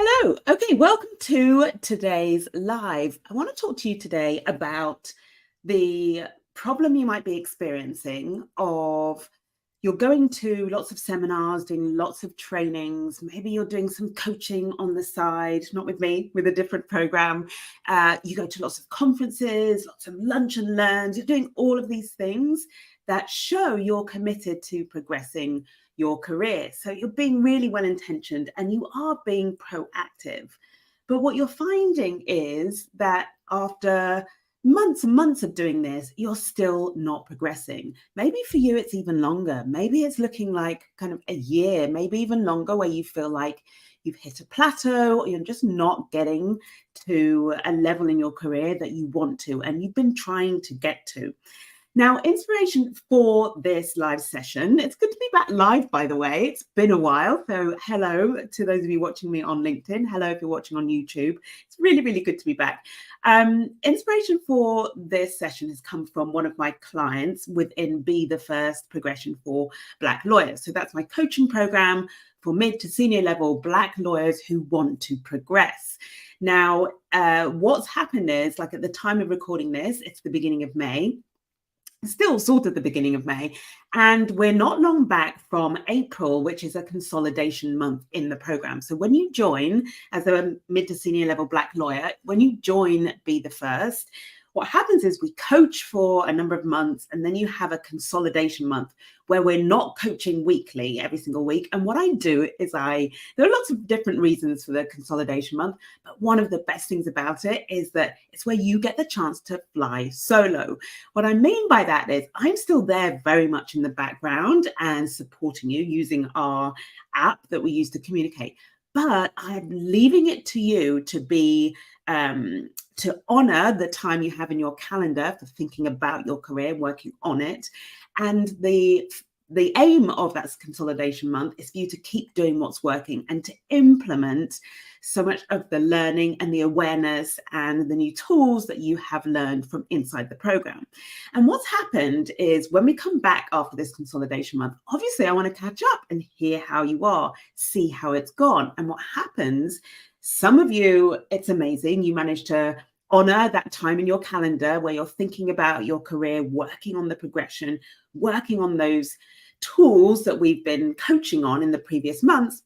Hello. Okay, welcome to today's live. I want to talk to you today about the problem you might be experiencing of you're going to lots of seminars, doing lots of trainings. Maybe you're doing some coaching on the side, not with me, with a different program. You go to lots of conferences, lots of lunch and learns. You're doing all of these things that show you're committed to progressing your career. So you're being really well intentioned and you are being proactive. But what you're finding is that after months and months of doing this, you're still not progressing. Maybe for you, it's even longer. Maybe it's looking like kind of a year, maybe even longer, where you feel like you've hit a plateau or you're just not getting to a level in your career that you want to, and you've been trying to get to. Now, inspiration for this live session. It's good to be back live, by the way. It's been a while. So hello to those of you watching me on LinkedIn. Hello if you're watching on YouTube. It's really, really good to be back. Inspiration for this session has come from one of my clients within Be the First Progression for Black Lawyers. So that's my coaching program for mid to senior level Black lawyers who want to progress. Now, what's happened is, like, at the time of recording this, it's the beginning of May. Still sort of the beginning of May, and we're not long back from April, which is a consolidation month in the program. So when you join as a mid to senior level Black lawyer, when you join Be the First, what happens is we coach for a number of months, and then you have a consolidation month where we're not coaching weekly every single week. And what I do is there are lots of different reasons for the consolidation month, but one of the best things about it is that it's where you get the chance to fly solo. What I mean by that is I'm still there very much in the background and supporting you using our app that we use to communicate. But I'm leaving it to you to be to honor the time you have in your calendar for thinking about your career, working on it. And the aim of that consolidation month is for you to keep doing what's working and to implement so much of the learning and the awareness and the new tools that you have learned from inside the program. And what's happened is when we come back after this consolidation month, obviously I want to catch up and hear how you are, see how it's gone. And what happens, some of you, it's amazing, you manage to honor that time in your calendar where you're thinking about your career, working on the progression, working on those tools that we've been coaching on in the previous months.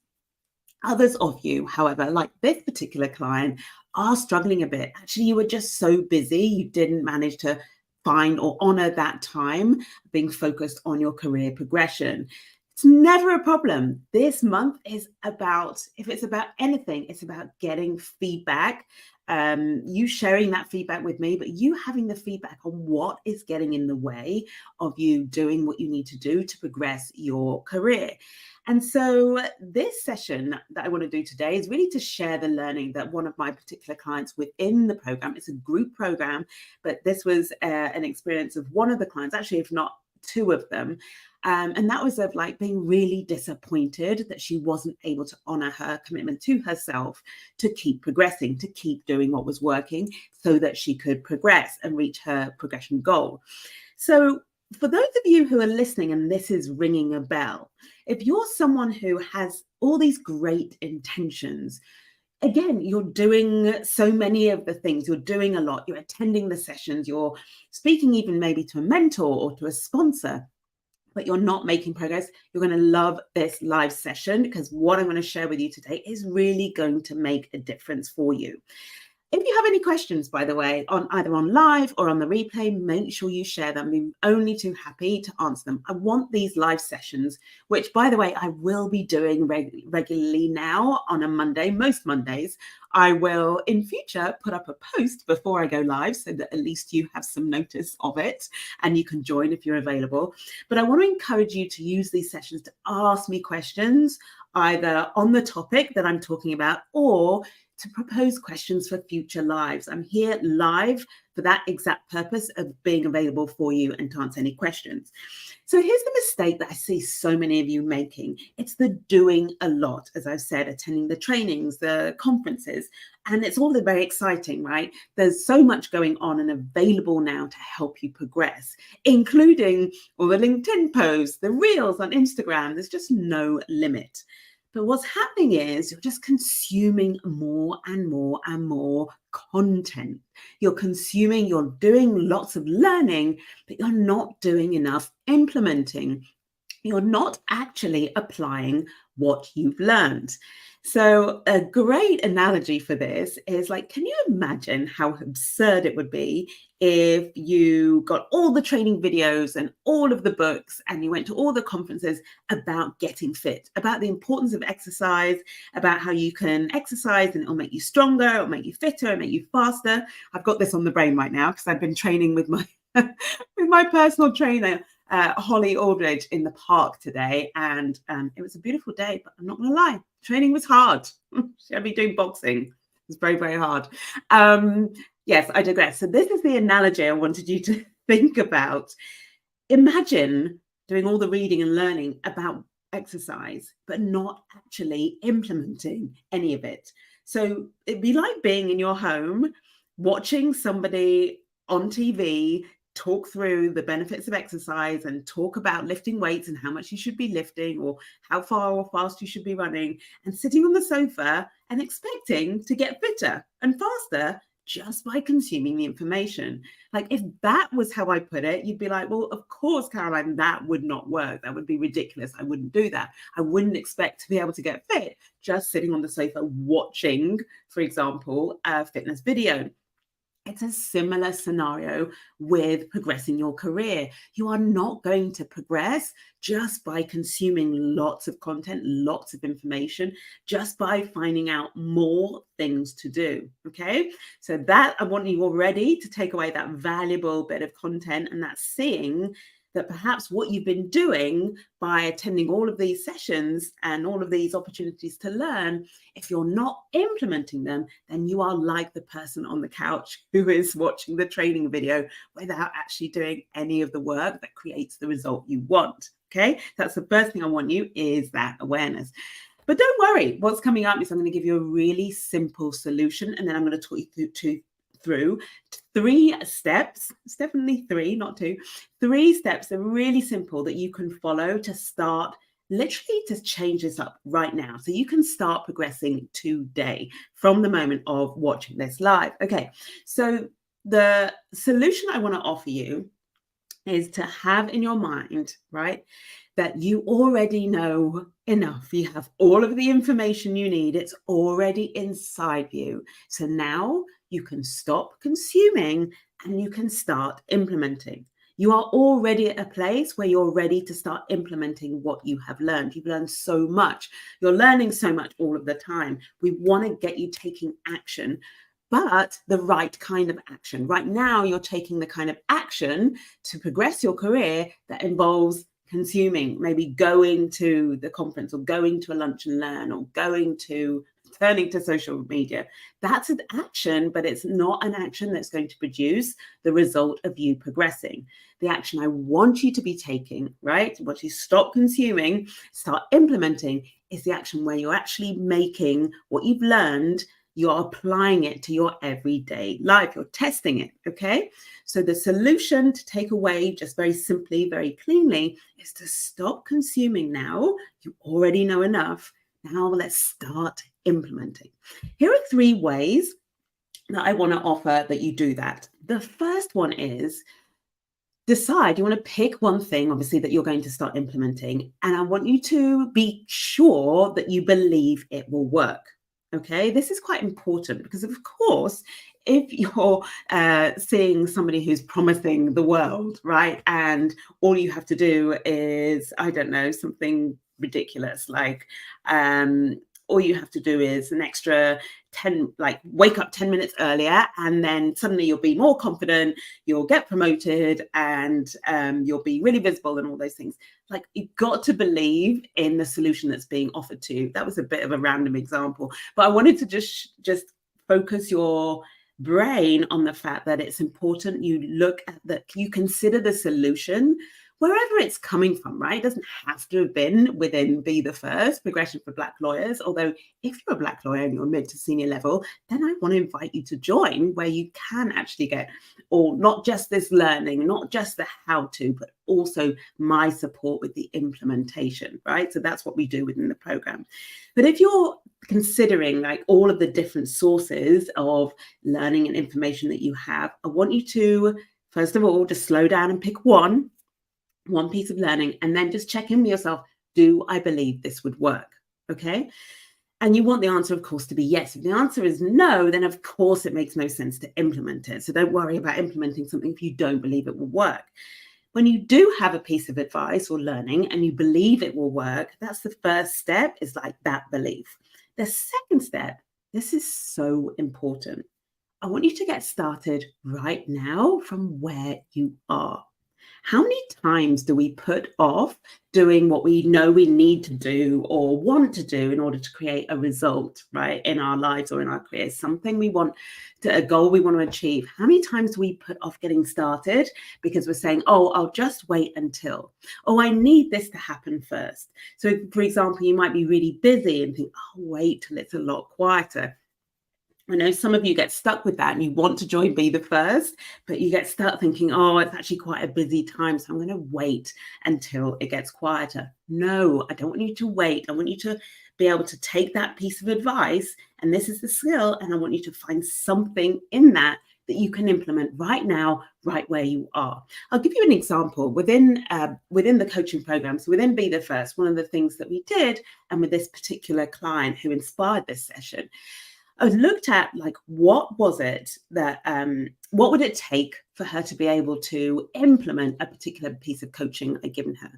Others of you, however, like this particular client, are struggling a bit. Actually, you were just so busy, you didn't manage to find or honor that time being focused on your career progression. It's never a problem. This month is about, if it's about anything, it's about getting feedback, you sharing that feedback with me, but you having the feedback on what is getting in the way of you doing what you need to do to progress your career. And so this session that I want to do today is really to share the learning that one of my particular clients within the program, it's a group program, but this was an experience of one of the clients, actually, if not two of them. And that was of like being really disappointed that she wasn't able to honor her commitment to herself to keep progressing, to keep doing what was working so that she could progress and reach her progression goal. So for those of you who are listening and this is ringing a bell, if you're someone who has all these great intentions, again, you're doing so many of the things, you're doing a lot, you're attending the sessions, you're speaking even maybe to a mentor or to a sponsor, but you're not making progress, you're going to love this live session because what I'm going to share with you today is really going to make a difference for you. If you have any questions, by the way, on either on live or on the replay, make sure you share them. I'm only too happy to answer them. I want these live sessions, which, by the way, I will be doing regularly now on a Monday, most Mondays. I will in future put up a post before I go live so that at least you have some notice of it and you can join if you're available. But I want to encourage you to use these sessions to ask me questions, either on the topic that I'm talking about or to propose questions for future lives. I'm here live for that exact purpose of being available for you and to answer any questions. So here's the mistake that I see so many of you making. It's the doing a lot, as I've said, attending the trainings, the conferences, and it's all very exciting, right? There's so much going on and available now to help you progress, including all the LinkedIn posts, the reels on Instagram. There's just no limit. But what's happening is you're just consuming more and more and more content. You're doing lots of learning, but you're not doing enough implementing. You're not actually applying what you've learned. So, a great analogy for this is like, can you imagine how absurd it would be if you got all the training videos and all of the books and you went to all the conferences about getting fit, about the importance of exercise, about how you can exercise and it'll make you stronger, it'll make you fitter, it'll make you faster. I've got this on the brain right now because I've been training with my with my personal trainer, Holly Aldridge, in the park today, and it was a beautiful day, but I'm not gonna lie, training was hard. She had me doing boxing. It was very, very hard. Yes, I digress. So this is the analogy I wanted you to think about. Imagine doing all the reading and learning about exercise, but not actually implementing any of it. So it'd be like being in your home, watching somebody on TV talk through the benefits of exercise and talk about lifting weights and how much you should be lifting or how far or fast you should be running, and sitting on the sofa and expecting to get fitter and faster just by consuming the information. Like, if that was how I put it, you'd be like, well, of course, Caroline, that would not work. That would be ridiculous. I wouldn't do that. I wouldn't expect to be able to get fit just sitting on the sofa watching, for example, a fitness video. It's a similar scenario with progressing your career. You are not going to progress just by consuming lots of content, lots of information, just by finding out more things to do. Okay. So that, I want you already to take away that valuable bit of content, and that's seeing that perhaps what you've been doing by attending all of these sessions and all of these opportunities to learn, if you're not implementing them, then you are like the person on the couch who is watching the training video without actually doing any of the work that creates the result you want. Okay, that's the first thing I want you, is that awareness. But don't worry, what's coming up is I'm going to give you a really simple solution, and then I'm going to talk you through 3 steps. It's definitely 3, not 2. 3 steps that are really simple that you can follow to start, literally to change this up right now. So you can start progressing today from the moment of watching this live. Okay, so the solution I want to offer you is to have in your mind, right, that you already know enough. You have all of the information you need. It's already inside you. So now you can stop consuming and you can start implementing. You are already at a place where you're ready to start implementing what you have learned. You've learned so much. You're learning so much all of the time. We want to get you taking action, but the right kind of action. Right now, you're taking the kind of action to progress your career that involves consuming, maybe going to the conference or going to a lunch and learn or turning to social media. That's an action, but it's not an action that's going to produce the result of you progressing. The action I want you to be taking, right, once you stop consuming, start implementing, is the action where you're actually making what you've learned, you're applying it to your everyday life. You're testing it, okay? So the solution to take away, just very simply, very cleanly, is to stop consuming now. You already know enough. Now let's start implementing. Here are 3 ways that I want to offer that you do that. The first one is decide, you want to pick one thing, obviously, that you're going to start implementing. And I want you to be sure that you believe it will work. Okay, this is quite important because, of course, if you're seeing somebody who's promising the world, right, and all you have to do is, I don't know, something ridiculous, like all you have to do is an extra 10, like wake up 10 minutes earlier, and then suddenly you'll be more confident, you'll get promoted, and you'll be really visible and all those things. Like, you've got to believe in the solution that's being offered to you. That was a bit of a random example, but I wanted to just focus your brain on the fact that it's important you look at that, you consider the solution wherever it's coming from, right? It doesn't have to have been within Be the First Progression for Black Lawyers. Although if you're a Black lawyer and you're mid to senior level, then I want to invite you to join, where you can actually get all, not just this learning, not just the how to, but also my support with the implementation, right? So that's what we do within the program. But if you're considering like all of the different sources of learning and information that you have, I want you to, first of all, just slow down and pick one piece of learning, and then just check in with yourself. Do I believe this would work? Okay. And you want the answer, of course, to be yes. If the answer is no, then of course it makes no sense to implement it. So don't worry about implementing something if you don't believe it will work. When you do have a piece of advice or learning and you believe it will work, that's the first step, is like that belief. The second step, this is so important. I want you to get started right now from where you are. How many times do we put off doing what we know we need to do or want to do in order to create a result, right, in our lives or in our careers, something we want to, a goal we want to achieve? How many times do we put off getting started because we're saying, oh, I'll just wait until, oh, I need this to happen first. So, for example, you might be really busy and think, oh, wait till it's a lot quieter. I know some of you get stuck with that and you want to join Be the First, but you get stuck thinking, oh, it's actually quite a busy time, so I'm going to wait until it gets quieter. No, I don't want you to wait. I want you to be able to take that piece of advice, and this is the skill, and I want you to find something in that that you can implement right now, right where you are. I'll give you an example within the coaching program. So within Be the First, one of the things that we did, and with this particular client who inspired this session, I looked at like, what was it that, what would it take for her to be able to implement a particular piece of coaching I'd given her?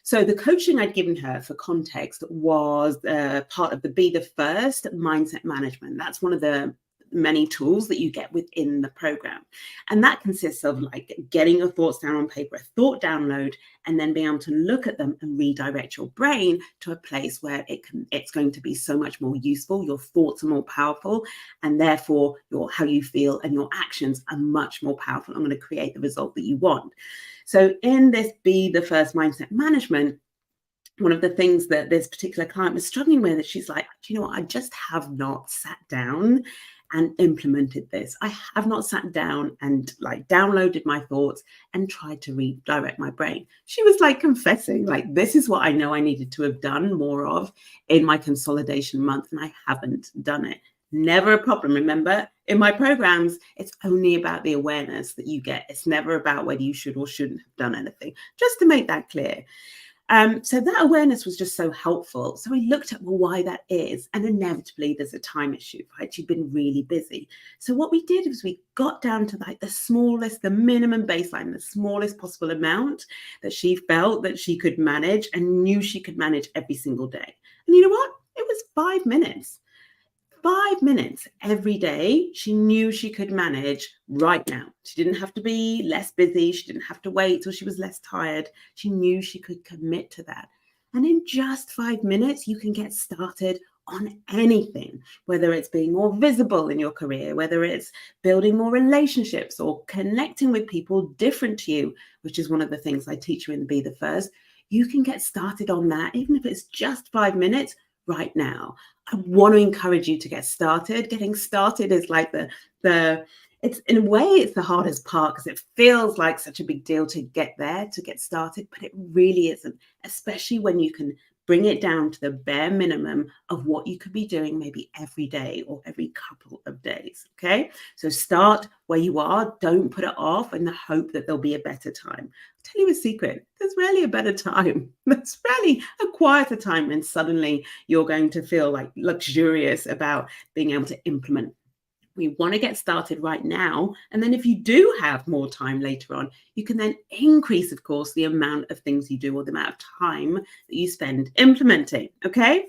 So the coaching I'd given her, for context, was part of the Be the First mindset management. That's one of the many tools that you get within the program. And that consists of like getting your thoughts down on paper, a thought download, and then being able to look at them and redirect your brain to a place where it's going to be so much more useful. Your thoughts are more powerful, and therefore how you feel and your actions are much more powerful. I'm going to create the result that you want. So in this Be the First mindset management, one of the things that this particular client was struggling with is she's like, do you know what? I just have not sat down and implemented this. I have not sat down and like downloaded my thoughts and tried to redirect my brain. She was like confessing, like, this is what I know I needed to have done more of in my consolidation month, and I haven't done it. Never a problem. Remember, in my programs, it's only about the awareness that you get. It's never about whether you should or shouldn't have done anything, just to make that clear. So that awareness was just so helpful. So we looked at, well, why that is. And inevitably, there's a time issue, right? She'd been really busy. So what we did was we got down to like the minimum baseline, the smallest possible amount that she felt that she could manage and knew she could manage every single day. And you know what? It was 5 minutes. 5 minutes every day she knew she could manage right now. She didn't have to be less busy. She didn't have to wait till she was less tired. She knew she could commit to that. And in just 5 minutes, you can get started on anything, whether it's being more visible in your career, whether it's building more relationships or connecting with people different to you, which is one of the things I teach you in Be the First. You can get started on that, even if it's just 5 minutes right now. I want to encourage you to get started. Getting started is like it's in a way, it's the hardest part because it feels like such a big deal to get there, to get started, but it really isn't, especially when you can bring it down to the bare minimum of what you could be doing maybe every day or every couple of days. Okay, so start where you are. Don't put it off in the hope that there'll be a better time. I'll tell you a secret. There's rarely a better time. There's rarely a quieter time when suddenly you're going to feel like luxurious about being able to implement. We want to get started right now. And then if you do have more time later on, you can then increase, of course, the amount of things you do or the amount of time that you spend implementing. Okay.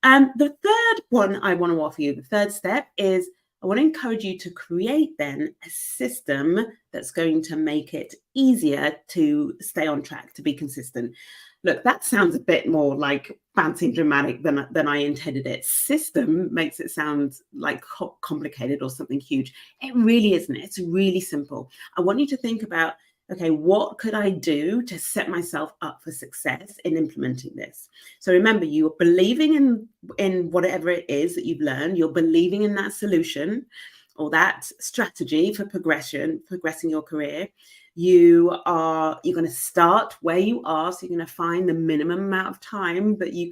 The third one I want to offer you, the third step is I want to encourage you to create then a system that's going to make it easier to stay on track, to be consistent. Look, that sounds a bit more like fancy and dramatic than I intended it. System makes it sound like complicated or something huge. It really isn't. It's really simple. I want you to think about okay, what could I do to set myself up for success in implementing this? So remember, you're believing in whatever it is that you've learned, you're believing in that solution or that strategy for progressing your career. You're going to start where you are, so you're going to find the minimum amount of time that you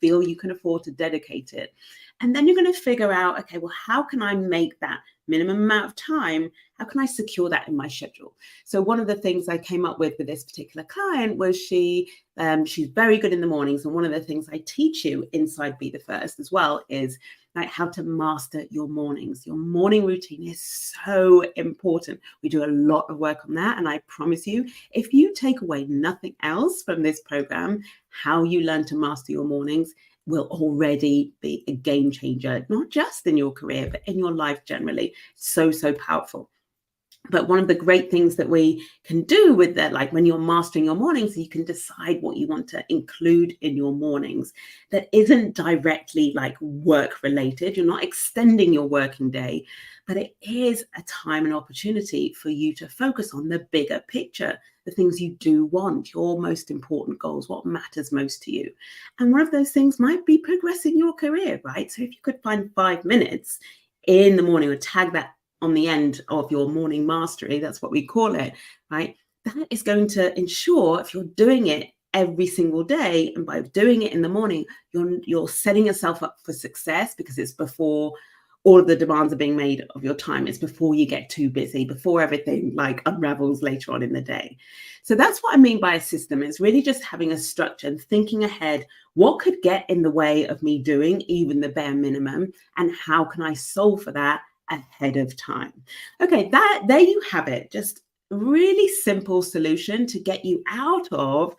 feel you can afford to dedicate it. And then you're going to figure out, okay, well, how can I make that minimum amount of time? How can I secure that in my schedule? So one of the things I came up with this particular client was she's very good in the mornings. And one of the things I teach you inside Be the First as well is like how to master your mornings. Your morning routine is so important. We do a lot of work on that. And I promise you, if you take away nothing else from this program, how you learn to master your mornings will already be a game changer, not just in your career, but in your life generally. So, so powerful. But one of the great things that we can do with that, like when you're mastering your mornings, you can decide what you want to include in your mornings that isn't directly like work related. You're not extending your working day, but it is a time and opportunity for you to focus on the bigger picture, the things you do want, your most important goals, what matters most to you. And one of those things might be progressing your career, right? So if you could find 5 minutes in the morning or tag that on the end of your morning mastery, that's what we call it, right? That is going to ensure if you're doing it every single day, and by doing it in the morning, you're setting yourself up for success because it's before all of the demands are being made of your time. It's before you get too busy, before everything like unravels later on in the day. So that's what I mean by a system. It's really just having a structure and thinking ahead. What could get in the way of me doing even the bare minimum? And how can I solve for that ahead of time? Okay, there you have it. Just a really simple solution to get you out of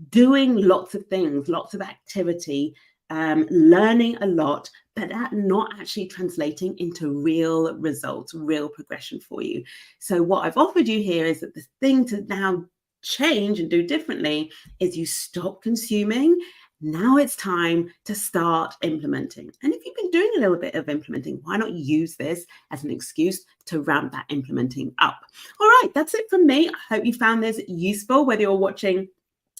doing lots of things, lots of activity, learning a lot, but that not actually translating into real results, real progression for you. So what I've offered you here is that the thing to now change and do differently is you stop consuming. Now it's time to start implementing. And if you've been doing a little bit of implementing, why not use this as an excuse to ramp that implementing up? All right, that's it from me. I hope you found this useful, whether you're watching.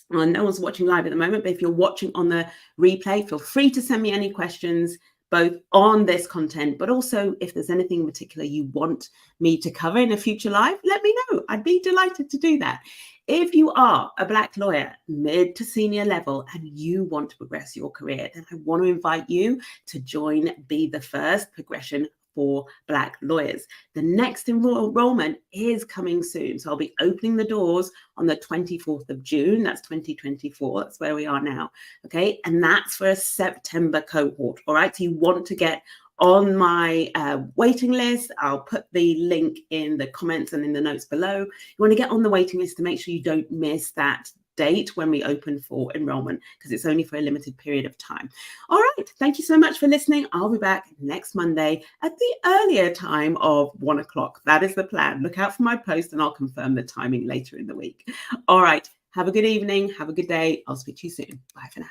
Well, no one's watching live at the moment, but if you're watching on the replay, feel free to send me any questions, both on this content, but also if there's anything in particular you want me to cover in a future live, let me know. I'd be delighted to do that. If you are a Black lawyer, mid to senior level, and you want to progress your career, then I want to invite you to join Be the First Progression for Black lawyers. The next enrollment is coming soon. So I'll be opening the doors on the 24th of June. That's 2024. That's where we are now. Okay. And that's for a September cohort. All right. So you want to get on my waiting list. I'll put the link in the comments and in the notes below. You want to get on the waiting list to make sure you don't miss that date when we open for enrollment, because it's only for a limited period of time. All right. Thank you so much for listening. I'll be back next Monday at the earlier time of 1 o'clock. That is the plan. Look out for my post and I'll confirm the timing later in the week. All right. Have a good evening. Have a good day. I'll speak to you soon. Bye for now.